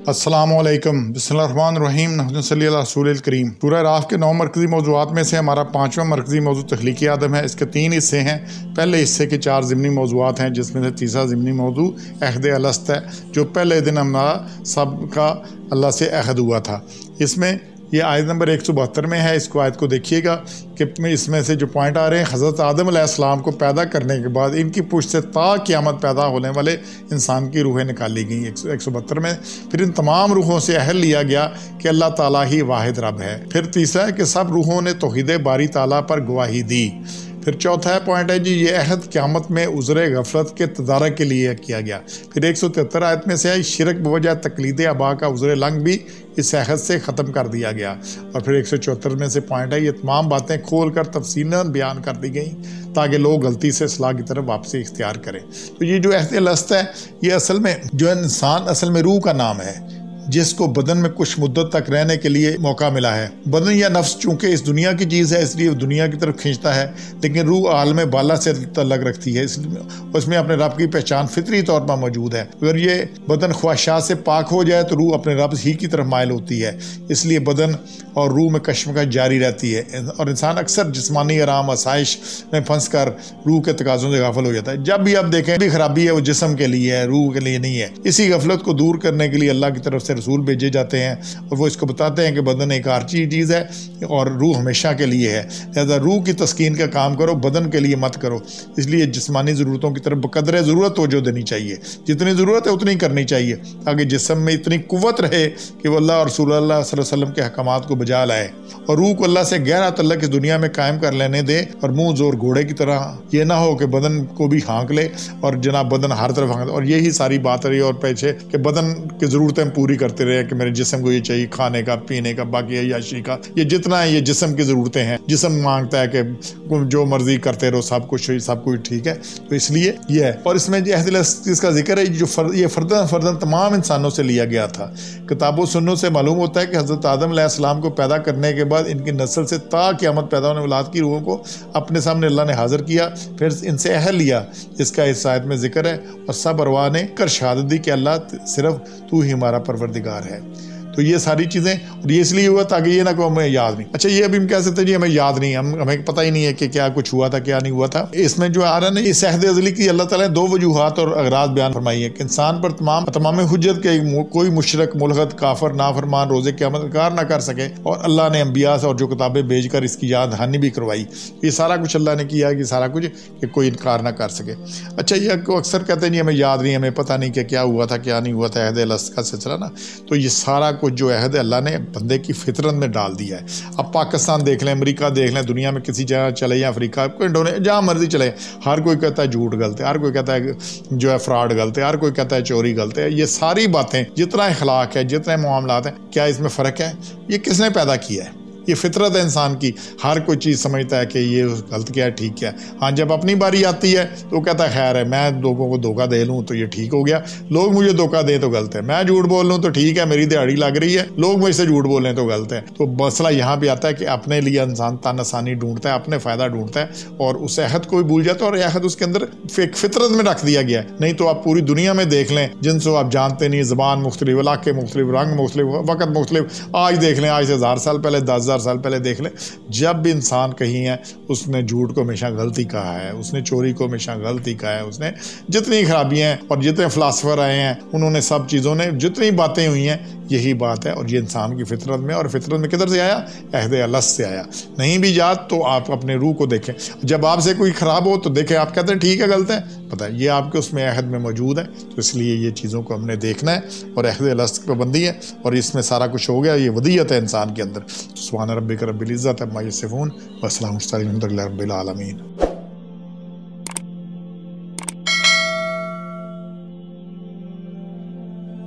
अस्सलाम वालेकुम, बिस्मिल्लाहिर्रहमानिर्रहीम, नहमदुलिल्लाहि सल्ली अला रसूलिल करीम। सूरह राफ के 9 मरकज़ी मौज़ूआत में से हमारा 5वां मरकज़ी मौज़ू तख्लीक़ी आदम है। इसके 3 हिस्से हैं। पहले हिस्से के 4 ज़िमनी मौज़ूआत हैं, जिसमें से तीसरा ज़िमनी मौज़ू अहद अलस्त है, जो पहले दिन हमारा सबका अल्लाह से अहद हुआ था। इसमें ये आयत नंबर 172 में है। इसको आयत को देखिएगा कि इसमें से जो पॉइंट आ रहे हैं, हज़रत आदम अलैहिस्सलाम को पैदा करने के बाद इनकी पुश्त से ता क़यामत पैदा होने वाले इंसान की रूहें निकाली गई 172 में। फिर इन तमाम रूहों से अहल लिया गया कि अल्लाह ताला ही वाहिद रब है। फिर तीसरा है कि सब रूहों ने तौहीद बारी ताला पर गवाही दी। फिर चौथा पॉइंट है जी, ये अहद क़यामत में उज़्र गफलत के तदारक के लिए किया गया। फिर 173 आयत में से है शिरक बवजह तकलीद आबा का उज़्र लंग भी इस अहद से ख़त्म कर दिया गया। और फिर 174 में से पॉइंट है, ये तमाम बातें खोल कर तफसीलन बयान कर दी गई ताकि लोग गलती से इस्लाह की तरफ वापसी इख्तियार करें। तो ये जो अहद अलस्त है, ये असल में जो इंसान असल में रूह का नाम है, जिसको बदन में कुछ मुद्दत तक रहने के लिए मौका मिला है। बदन या नफ्स चूँकि इस दुनिया की चीज़ है, इसलिए दुनिया की तरफ खींचता है, लेकिन रूह आलम बाला से तल्लक रखती है, इसलिए उसमें अपने रब की पहचान फितरी तौर पर मौजूद है। अगर ये बदन ख्वाहिशात से पाक हो जाए तो रूह अपने रब ही की तरफ मायल होती है, इसलिए बदन और रूह में कश्मकश जारी रहती है और इंसान अक्सर जिस्मानी आराम आसाइश में फंस कर रूह के तकाज़ों से गाफिल हो जाता है। जब भी आप देखें भी खराबी है, वो जिस्म के लिए है, रूह के लिए नहीं है। इसी गफलत को दूर करने के लिए अल्लाह की तरफ से रसूल भेजे जाते हैं और वो इसको बताते हैं कि बदन एक आर्ची चीज़ है और रूह हमेशा के लिए है। लिहाजा रूह की तस्कीन का काम करो, बदन के लिए मत करो। इसलिए जिस्मानी ज़रूरतों की तरफ बकदर ज़रूरत तवज्जो देनी चाहिए, जितनी ज़रूरत है उतनी करनी चाहिए, ताकि जिस्म में इतनी कुव्वत रहे कि वो अल्लाह और रसूल अल्लाह सल्लल्लाहु अलैहि वसल्लम के अहकामात को बजा लाए और रूह को अल्लाह से गहरा तल्लुक़ इस दुनिया में कायम कर लेने दे। और मुँह जोर घोड़े की तरह ये ना हो कि बदन को भी हाँक ले और जनाब बदन हर तरफ हाँक। और यही सारी बात रही और पीछे कि बदन की ज़रूरतें पूरी करते रहे कि मेरे जिस्म को ये चाहिए, खाने का, पीने का, बाकी अय्याशी का, ये जितना है ये जिस्म की ज़रूरतें हैं। जिस्म मांगता है कि जो मर्जी करते रहो, सब कुछ ठीक है। तो इसलिए ये है। और इसमें इसका जिक्र है जो ये फर्दन तमाम इंसानों से लिया गया था। किताबों सुन्नों से मालूम होता है कि हज़रत आदम अलैहिस्सलाम को पैदा करने के बाद इनकी नस्ल से ता क़यामत पैदा होने औलाद की रूहों को अपने सामने अल्लाह ने हाजिर किया, फिर इनसे अहल लिया। इसका इस आयत में जिक्र है। और सब अरवाह ने कर शहादत दी कि अल्लाह सिर्फ तू ही हमारा परवरदिगार है। तो ये सारी चीज़ें, और ये इसलिए हुआ ताकि ये ना को हमें याद नहीं। अच्छा, ये अभी हम कह सकते हैं जी हमें याद नहीं, हमें पता ही नहीं है कि क्या कुछ हुआ था क्या नहीं हुआ था। इसमें जो आ रहा है इस अहद अज़ली की अल्लाह ताला ने 2 वजूहात और अगराज बयान फरमाई है कि इंसान पर तमाम हुज्जत के कोई मुशरक, मुलहद, काफर, नाफरमान रोज़े क़यामत इनकार ना कर सके। और अल्लाह ने अंबिया और जो किताबें भेज कर इसकी याद दहानी भी करवाई। ये सारा कुछ अल्लाह ने किया कि सारा कुछ कि कोई इनकार ना कर सके। अच्छा, ये अक्सर कहते हैं जी हमें याद नहीं, हमें पता नहीं कि क्या हुआ था क्या नहीं हुआ था, अहद अलस्त का सिलसिला ना। तो ये सारा कुछ जो अहद अल्लाह ने बंदे की फितरत में डाल दिया है। अब पाकिस्तान देख लें, अमेरिका देख लें, दुनिया में किसी जगह चले या अफ्रीका, इंडोनेशिया, जहाँ मर्जी चले, हर कोई कहता है झूठ गलत है, हर कोई कहता है जो है फ्रॉड गलत है, हर कोई कहता है चोरी गलत है। ये सारी बातें, जितना अखलाक है, जितने मामलात हैं, क्या इसमें फ़र्क है? ये किसने पैदा किया है? ये फितरत है इंसान की। हर कोई चीज़ समझता है कि ये गलत क्या है, ठीक क्या है। हाँ, जब अपनी बारी आती है तो वो कहता है खैर है, मैं लोगों को धोखा दे लूँ तो ये ठीक हो गया, लोग मुझे धोखा दें तो गलत है, मैं झूठ बोल लूँ तो ठीक है, मेरी दिहाड़ी लग रही है, लोग मुझसे झूठ बोलें तो गलत है। तो मसला यहाँ पे आता है कि अपने लिए इंसान तन आसानी ढूंढता है, अपने फ़ायदा ढूंढता है और उस अहद को भी भूल जाता है। और अहद उसके अंदर एक फितरत में रख दिया गया है। नहीं तो आप पूरी दुनिया में देख लें, जिनसे आप जानते नहीं, ज़बान मुख्तलिफ, इलाके मुख्तलिफ, रंग मुख्तलिफ, वक़्त मुख्तलिफ, आज देख लें, आज से 1000 साल पहले, 10,000 साल पहले देख लें, जब भी इंसान कहीं है उसने झूठ को हमेशा गलती कहा है, उसने चोरी को हमेशा गलती कहा है, उसने जितनी खराबियां हैं और जितने फिलासफर आए हैं उन्होंने सब चीज़ों ने जितनी बातें हुई हैं यही बात है। और ये इंसान की फितरत में, और फितरत में किधर से आया? अहद अलस्त से आया। नहीं भी याद तो आप अपने रूह को देखें, जब आपसे कोई ख़राब हो तो देखें, आप कहते हैं ठीक है गलत है, पता है ये आपके उसमें अहद में मौजूद है। तो इसलिए ये चीज़ों को हमने देखना है और अहद अलस्त की पाबंदी है और इसमें सारा कुछ हो गया। ये वदीयत है इंसान के अंदर। सुभान रब्बिक रब्बिल इज़्ज़ति अम्मा यसिफ़ून व सलामुन अलल मुरसलीन वल्हम्दुलिल्लाहि रब्बिल आलमीन।